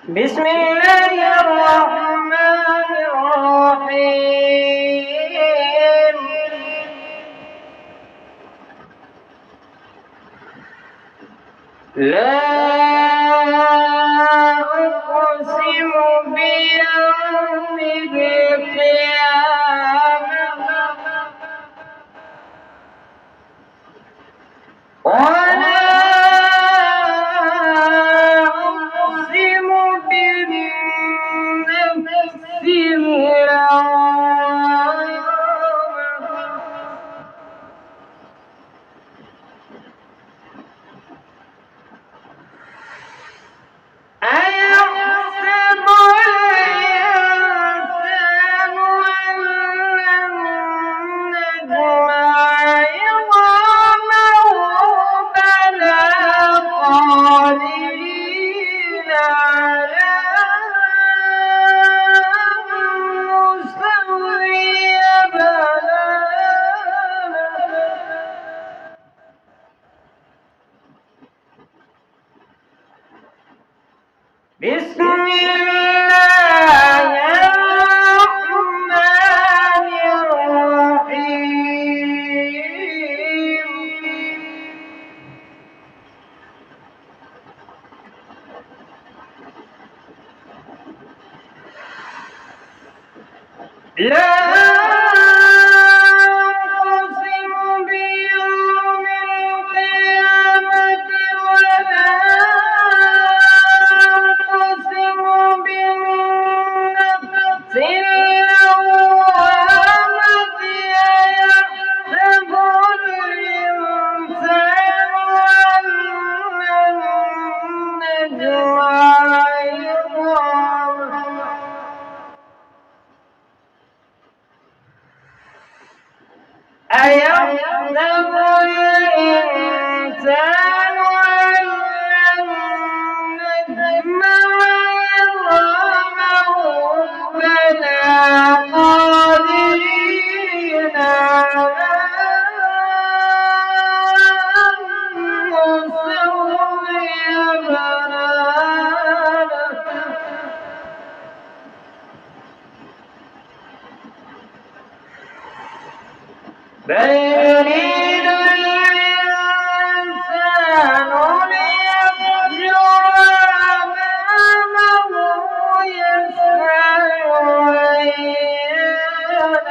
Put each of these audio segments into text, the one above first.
بسم الله الرحمن الرحيم. لا أقسم بيوم القيامة ولا أقسم بالنفس اللوامة أيحسب الإنسان أن لن نجمع عظامه بلى قادرين على أن نسوي بنانه. بسم الله الرحمن الرحيم. لا أقسم بيوم القيامة ولا أقسم بالنفس اللوامة أيحسب الإنسان أن لن نجمع عظامه أيحسب الإنسان أن لن نجمع عظامه بلى قادرين على أن نسوي بنانه. بل يريد الإنسان ليفجر أمامه يسأل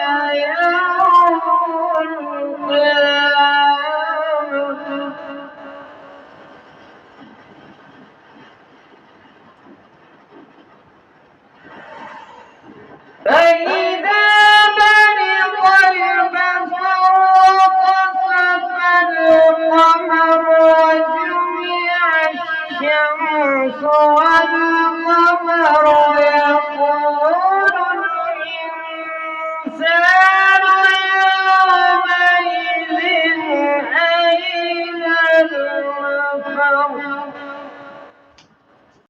أيان يوم القيامة فإذا برق البصر وخسف القمر وجمع الشمس والقمر يقول